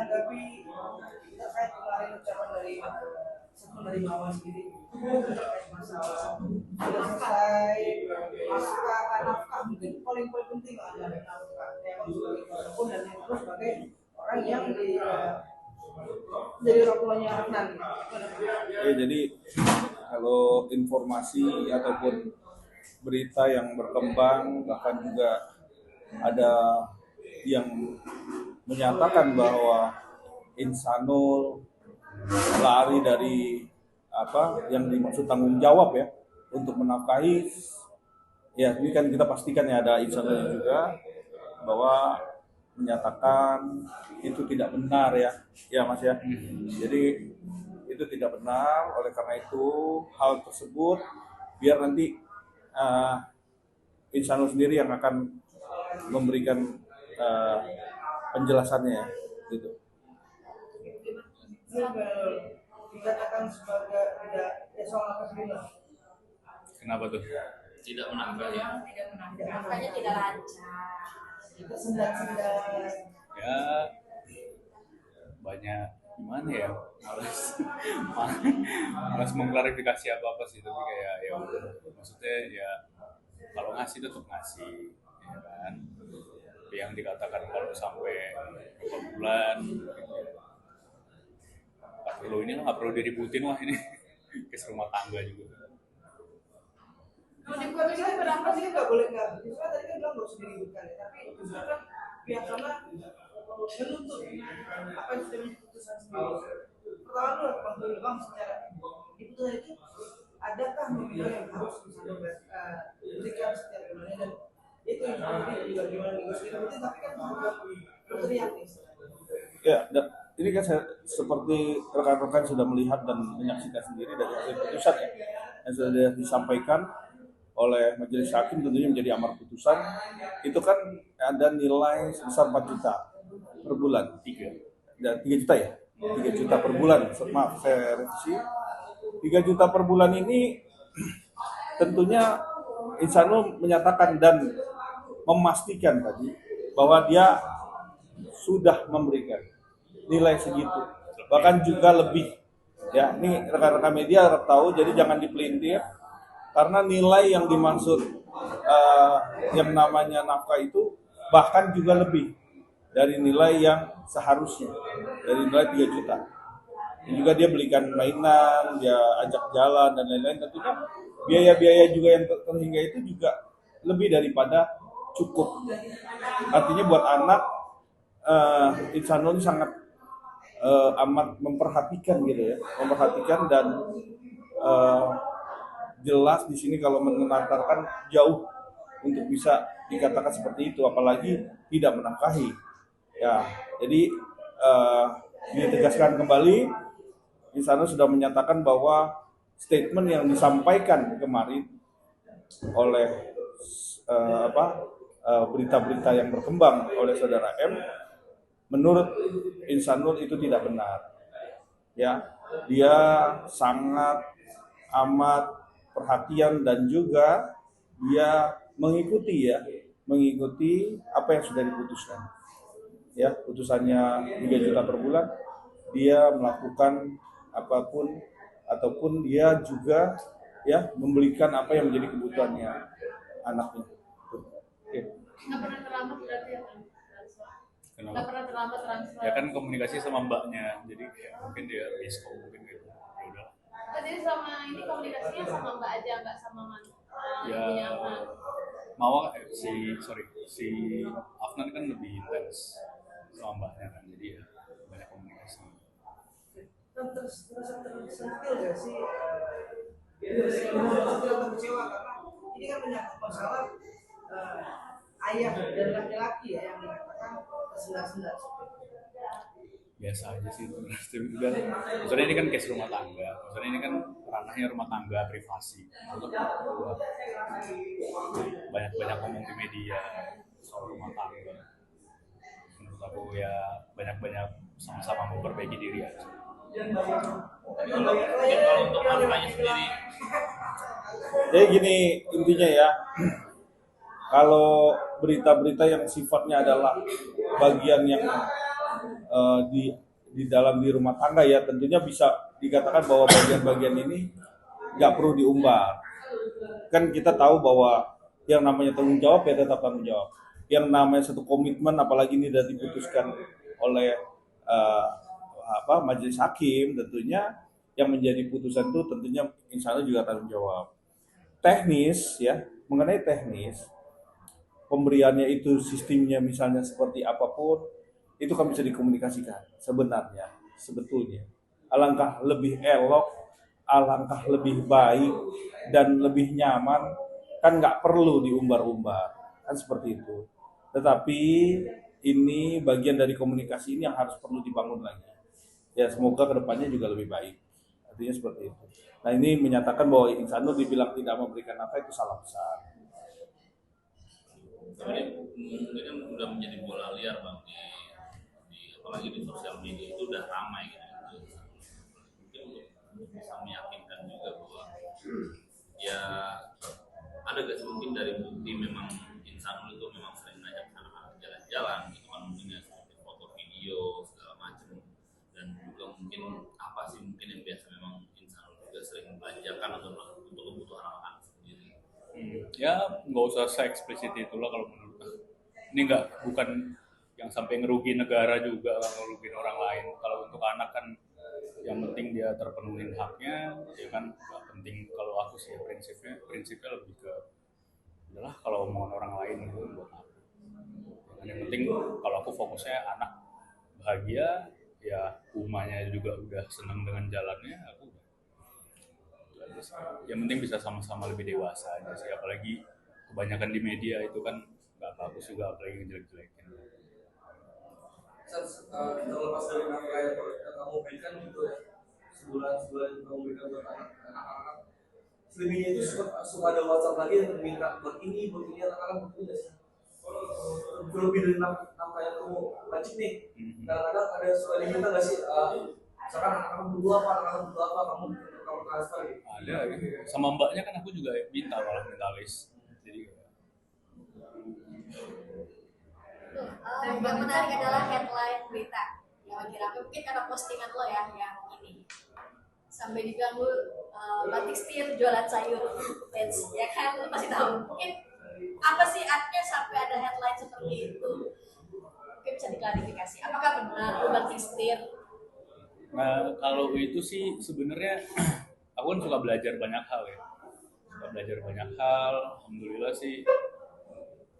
menanggapi terkait kemarin ucapan dari Sekjen dari Mawar sendiri terkait masalah sudah selesai nafkah mungkin paling penting adalah nafkah yang sebagai pun dan yang terus sebagai orang yang jadi orang tuanya Adnan. Ya, jadi kalau informasi ataupun berita yang berkembang, bahkan juga ada yang menyatakan bahwa Insanul lari dari apa yang dimaksud tanggung jawab ya untuk menafkahi, ya ini kan kita pastikan ya ada Insanul juga bahwa menyatakan itu tidak benar ya Mas ya. Jadi itu tidak benar, oleh karena itu hal tersebut biar nanti Insanul sendiri yang akan memberikan penjelasannya gitu. Dikatakan sebagai tidak soal apa sih? Kenapa tuh? Tidak menanggapi. Makanya tidak lancar. Itu sendat-sendat. Ya banyak gimana ya, malas mengklarifikasi apa sih, tapi kayak ya maksudnya ya kalau ngasih tetap ngasih ya kan, tapi yang dikatakan kalau sampai berapa bulan nggak perlu, ini nggak perlu diributin, wah ini kes rumah tangga juga. Tapi berapa sih nggak boleh nggak? Misalnya tadi kan bilang nggak usah diributkan ya, tapi justru kan pihak sana menuntut apa yang sudah menjadi keputusan sendiri. Pertama dulu Bang Doli, Bang secara di putusan itu adakah nominal yang harus misalnya diberikan setiap bulannya, dan itu yang nanti juga gimana negosiasi, tapi kan berteriak nih. Ya, ini kan seperti rekan-rekan sudah melihat dan menyaksikan sendiri dari hasil putusan ya yang sudah disampaikan oleh majelis hakim, tentunya menjadi amar putusan itu kan ada nilai sebesar 4 juta per bulan, 3 juta ya, 3 juta per bulan, maaf saya revisi, 3 juta per bulan ini tentunya Insanul menyatakan dan memastikan tadi bahwa dia sudah memberikan nilai segitu, bahkan juga lebih ya. Ini rekan-rekan media harus tahu, jadi jangan dipelintir, karena nilai yang dimaksud yang namanya nafkah itu bahkan juga lebih dari nilai yang seharusnya, dari nilai 3 juta. Dan juga dia belikan mainan, dia ajak jalan dan lain-lain, tentunya biaya-biaya juga yang terhingga itu juga lebih daripada cukup. Artinya buat anak Insanul sangat amat memperhatikan gitu ya, memperhatikan dan jelas di sini kalau mengantarkan jauh untuk bisa dikatakan seperti itu, apalagi tidak menafkahi. Ya, jadi ditegaskan kembali, Insanul sudah menyatakan bahwa statement yang disampaikan kemarin oleh berita-berita yang berkembang oleh saudara M, menurut Insanul itu tidak benar. Ya, dia sangat amat perhatian dan juga dia mengikuti apa yang sudah diputuskan. Ya, putusannya 3 juta per bulan, dia melakukan apapun ataupun dia juga ya membelikan apa yang menjadi kebutuhannya anaknya. Oke. Nggak pernah terlambat berarti ya? Kenapa? Nggak pernah terlambat transfer. Ya kan komunikasi sama mbaknya, jadi ya, mungkin dia miskom mungkin gitu. Ya udah. Oh, jadi sama ini komunikasinya sama mbak aja, nggak sama Ya, ibunya Afnan. Mawar si Afnan kan lebih intens sama mbaknya kan, jadi ya banyak komunikasi. Tersentil nggak sih? Kecewa karena ini kan menyangkut masalah ayah dan laki-laki ya yang dikatakan tersendat-sendat. Biasa aja sih itu, udah. Maksudnya ini kan case rumah tangga, maksudnya ini kan ranahnya rumah tangga, privasi. Banyak ngomong di media soal rumah tangga. Menurut aku ya banyak sama-sama memperbaiki diri aja. Kalau untuk nafkahnya sendiri, Jadi gini intinya ya, kalau berita-berita yang sifatnya adalah bagian yang di dalam di rumah tangga ya, tentunya bisa dikatakan bahwa bagian-bagian ini nggak perlu diumbar. Kan kita tahu bahwa yang namanya tanggung jawab ya tetap tanggung jawab. Yang namanya satu komitmen, apalagi ini sudah diputuskan oleh majelis hakim, tentunya yang menjadi putusan itu tentunya insya Allah juga tanggung jawab. Teknis ya, mengenai teknis pemberiannya itu sistemnya misalnya seperti apapun itu kan bisa dikomunikasikan sebetulnya alangkah lebih elok, alangkah lebih baik dan lebih nyaman, kan nggak perlu diumbar-umbar kan seperti itu. Tetapi ini bagian dari komunikasi ini yang harus perlu dibangun lagi ya, semoga kedepannya juga lebih baik, artinya seperti itu. Nah ini menyatakan bahwa Insanur dibilang tidak memberikan apa itu salah besar. Tapi ini kan udah menjadi bola liar bang apalagi di sosial media itu udah ramai gitu. Mungkin untuk bisa meyakinkan juga bahwa ya ada gak sih mungkin dari bukti memang Insanur itu memang sering ngajak anak-anak jalan-jalan gitu kan, mungkin ya seperti foto video segala macam, dan juga mungkin apa sih mungkin yang biasa memang Insanur juga sering belanjakan untuk kebutuhan anak-anak sendiri. Ya nggak usah se-eksplisit itulah kalau menurut aku. Ini bukan yang sampai ngerugi negara juga, ngerugiin orang lain. Kalau untuk anak kan yang penting dia terpenuhin haknya, ya kan nggak penting. Kalau aku sih prinsipnya lebih ke adalah kalau omongan orang lain itu buat apa. Dan yang penting kalau aku fokusnya anak bahagia, ya umahnya juga udah senang dengan jalannya, aku yang penting bisa sama-sama lebih dewasa aja sih, apalagi kebanyakan di media itu kan nggak bagus juga, apalagi ngejelek-jelekin. Terlepas dari nafkah yang kamu berikan gitu ya, sebulan yang kamu berikan buat anak-anak, selebihnya itu suka ada WhatsApp lagi yang minta buat ini anak-anak betul nggak sih? Lebih dari nafkah yang kamu wajib nih, kadang-kadang ada suka diminta nggak sih, misalkan anak-anak butuh apa kamu transfer gitu. Ada sama mbaknya kan aku juga malah minta list, jadi yang menarik adalah headline berita yang lagi rame, mungkin karena postingan lo ya yang ini sampai dibilang lu batik setir jualan sayur, ya kan lu pasti tahu. Mungkin apa sih artinya sampai ada headline seperti itu? Mungkin bisa diklarifikasi. Apakah benar lu batik setir? Nah kalau itu sih sebenarnya aku kan suka belajar banyak hal ya. Alhamdulillah sih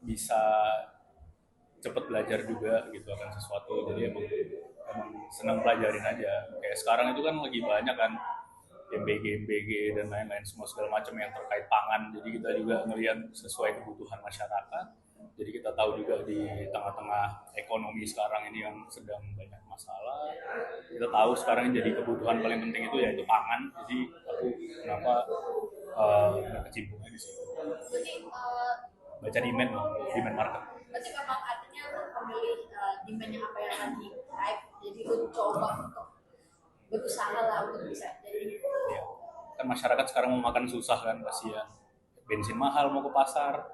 bisa cepet belajar juga gitu akan sesuatu, jadi emang senang pelajarin aja. Kayak sekarang itu kan lagi banyak kan MBG dan lain-lain semua segala macam yang terkait pangan, jadi kita juga ngelihat sesuai kebutuhan masyarakat. Jadi kita tahu juga di tengah-tengah ekonomi sekarang ini yang sedang banyak masalah, kita tahu sekarang yang jadi kebutuhan paling penting itu yaitu pangan. Jadi aku kenapa kecimpungnya di situ. Baca demand market. Berarti memang artinya lu memilih demand yang apa yang lagi hype, jadi lu coba untuk berusaha lah untuk bisa jadi. Ya, kan masyarakat sekarang mau makan susah kan, kasihan. Bensin mahal mau ke pasar,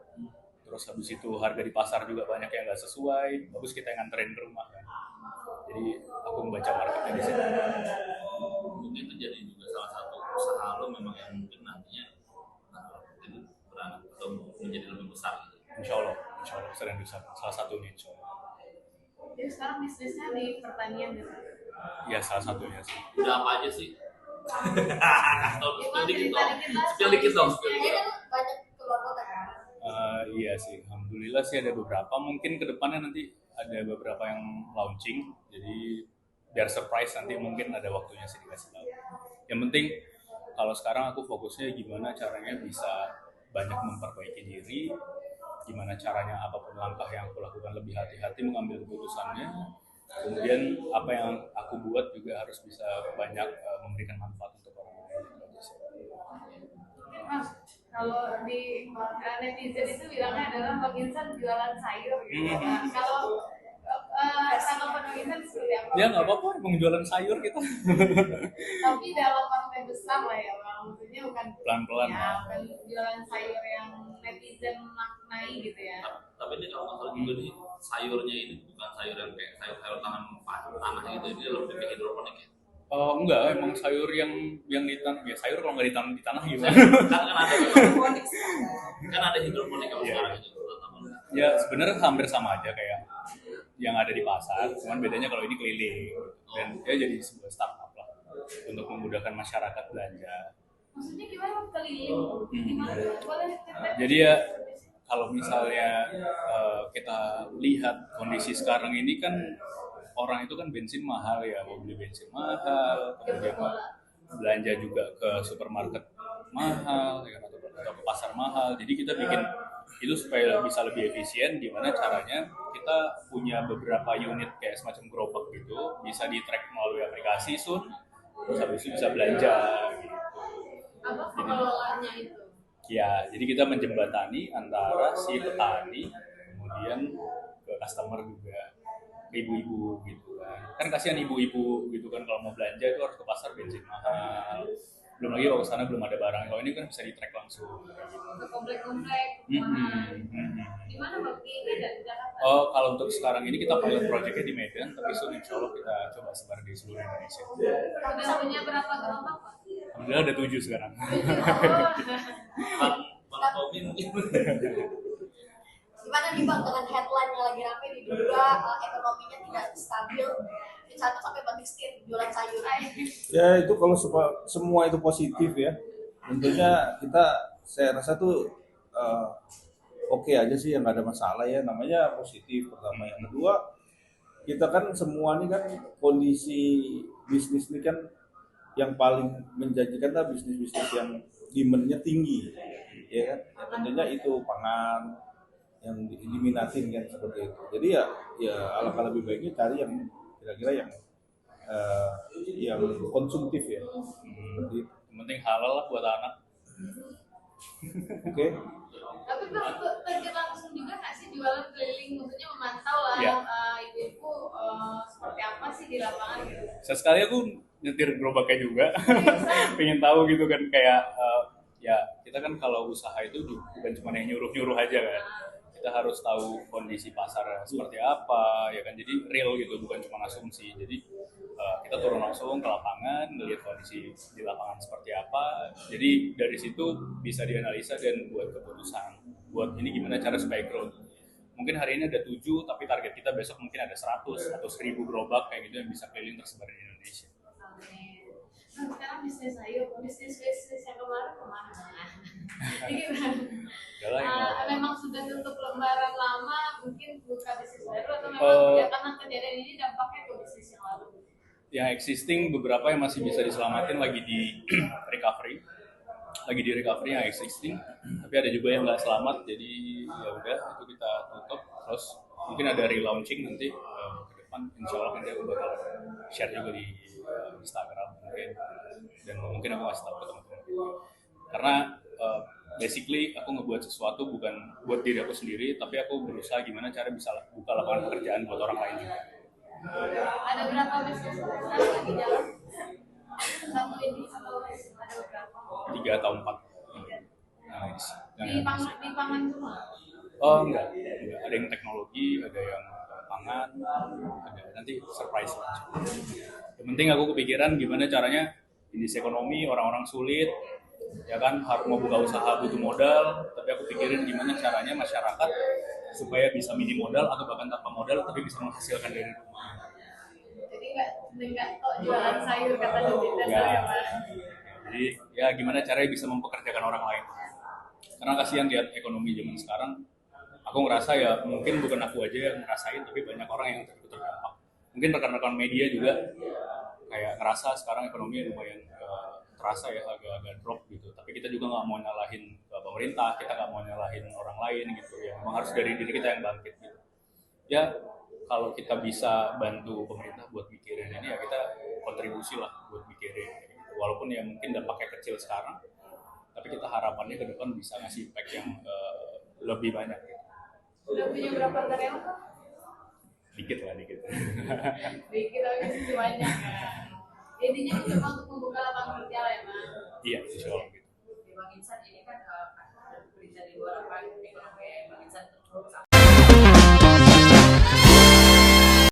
terus habis itu harga di pasar juga banyak yang nggak sesuai, bagus kita yang nganterin ke rumah kan. Jadi aku membaca marketnya di sini. Mungkin itu jadi juga salah satu usaha lo memang yang mungkin nantinya mungkin beranak atau menjadi lebih besar gitu. Insya Allah sering bisa salah satunya insya Allah. Jadi sekarang bisnisnya di pertanian gitu. Ya salah satunya sih. Udah apa aja sih? Spill dikit dong. Jadi kan banyak keluar kota kan. Iya sih, alhamdulillah sih ada beberapa. Mungkin kedepannya nanti ada beberapa yang launching. Jadi biar surprise nanti mungkin ada waktunya sih dikasih tahu. Yang penting kalau sekarang aku fokusnya gimana caranya bisa banyak memperbaiki diri, gimana caranya apapun langkah yang aku lakukan lebih hati-hati mengambil keputusannya. Kemudian apa yang aku buat juga harus bisa banyak memberikan manfaat untuk orang lain. Mas, kalau di netizen itu bilangnya adalah Bang Insan jualan sayur gitu. Nah, kalau Bang Insan seperti apa? Ya nggak apa-apa, emang jualan sayur kita. Tapi dalam partai besar lah ya Bang. maksudnya bukan Pelan-pelan, ya, Mak. bukan jualan sayur yang netizen maknai gitu ya. Tapi ini kalau nggak salah juga nih sayurnya ini bukan sayur yang kayak sayur tanam tanah gitu, ini lebih kayak hidroponik ya. Enggak, emang sayur yang ditanam ya, sayur kalau nggak ditanam di tanah gimana? Kan ada hidroponik kalau Iya. sekarang itu tanaman. Ya sebenarnya hampir sama aja kayak yang ada di pasar, cuman bedanya kalau ini keliling dan ya jadi sebuah startup lah untuk memudahkan masyarakat belanja. Maksudnya gimana keliling? Gimana? Boleh cerita? Jadi ya kalau misalnya kita lihat kondisi sekarang ini kan orang itu kan bensin mahal ya, mau beli bensin mahal, kemudian belanja juga ke supermarket mahal, ya kan, atau ke pasar mahal. Jadi kita bikin itu supaya bisa lebih efisien. Gimana caranya? Kita punya beberapa unit kayak semacam gerobak gitu, bisa di track melalui aplikasi Sun, terus habis itu bisa belanja. Gitu. Apa pengelolaannya itu? Ya, jadi kita menjembatani antara si petani kemudian ke customer juga, ke ibu-ibu gitu kan. Kan kasihan ibu-ibu gitu kan kalau mau belanja itu harus ke pasar bensin mahal. Belum lagi kalau ke sana belum ada barang. Kalau ini kan bisa di-track langsung. Ke komplek-komplek. Di mana Bang? Di Medan, di Jakarta? Oh, kalau untuk sekarang ini kita pilot project-nya di Medan, tapi soon insya Allah kita coba sebar di seluruh Indonesia. Udah punya berapa gerobak Pak? Alhamdulillah ada 7 sekarang. Bang Tommy mungkin. Gimana nih Bang dengan headline yang lagi rame diduga ekonominya tidak stabil, satu sampai batik setir jualan sayur. Ya itu kalau semua itu positif ya, tentunya saya rasa tuh oke aja sih, yang nggak ada masalah ya, namanya positif pertama. Yang kedua, kita kan semua ini kan kondisi bisnis ini kan yang paling menjanjikan lah bisnis-bisnis yang demand-nya tinggi, ya kan? Ya, tentunya itu pangan yang diminatin kan seperti itu. Jadi ya alangkah lebih baiknya cari yang kira-kira yang konsumtif ya. Seperti itu. Yang penting halal lah buat anak. Oke. Tapi Bang, terjun langsung juga nggak sih jualan keliling? Maksudnya memantau lah Iya. ibu-ibu seperti apa sih di lapangan gitu. Sesekali aku nyetir gerobaknya juga, pengen tahu gitu kan kayak ya kita kan kalau usaha itu bukan cuma yang nyuruh-nyuruh aja kan, kita harus tahu kondisi pasar seperti apa ya kan, jadi real gitu, bukan cuma asumsi. Jadi kita turun langsung ke lapangan, melihat kondisi di lapangan seperti apa, jadi dari situ bisa dianalisa dan buat keputusan buat ini gimana cara supaya growth. Mungkin hari ini ada 7, tapi target kita besok mungkin ada 100 atau 1000 gerobak kayak gitu yang bisa keliling tersebar di Indonesia. Nah, sekarang bisnis sayur, bisnis yang kemarin kemana? Udah lah, yang Memang sudah tutup lembaran lama, mungkin buka bisnis baru atau memang ya karena kejadian ini dampaknya ke bisnis yang lalu? yang existing beberapa yang masih bisa diselamatin lagi di recovery yang existing, tapi ada juga yang nggak selamat, jadi ya udah itu kita tutup. Terus mungkin ada relaunching nanti ke depan, insya Allah nanti aku bakal share juga di Instagram mungkin, dan mungkin aku kasih tahu ke teman-teman karena basically aku ngebuat sesuatu bukan buat diri aku sendiri, tapi aku berusaha gimana cara bisa buka lapangan pekerjaan buat orang lain juga. Ada berapa bisnis sekarang lagi jalan? Satu ini atau ada berapa? 3 atau 4. Nice. Di pangan semua? Oh enggak, ada yang teknologi, ada yang pangan, ada nanti surprise lah. Yang penting aku kepikiran gimana caranya kondisi ekonomi orang-orang sulit, ya kan, harus mau buka usaha butuh modal, tapi aku pikirin gimana caranya masyarakat supaya bisa minim modal atau bahkan tanpa modal tapi bisa menghasilkan dari rumah. Jadi nggak kok jualan sayur kata Jupiter ya Pak? Jadi ya gimana caranya bisa mempekerjakan orang lain. Karena kasihan lihat ekonomi zaman sekarang, aku ngerasa ya mungkin bukan aku aja yang ngerasain, tapi banyak orang yang terdampak. Mungkin rekan-rekan media juga kayak ngerasa sekarang ekonomi lumayan terasa ya agak drop gitu. Tapi kita juga nggak mau nyalahin pemerintah, kita nggak mau nyalahin orang lain gitu ya. Memang harus dari diri kita yang bangkit gitu. Ya kalau kita bisa bantu pemerintah buat mikirin ini ya kita kontribusi lah buat mikirin. Gitu. Walaupun ya mungkin dampaknya kecil sekarang, tapi kita harapannya ke depan bisa ngasih impact yang lebih banyak gitu. Udah punya berapa karyawan Pak? Dikit lah. Dikit tapi masih banyak kan. Intinya itu cuma untuk membuka lapangan kerja lah ya Mas. Iya, insya Allah gitu. Bang Insan ini kan berita di luar apa ekonomi Bang Insan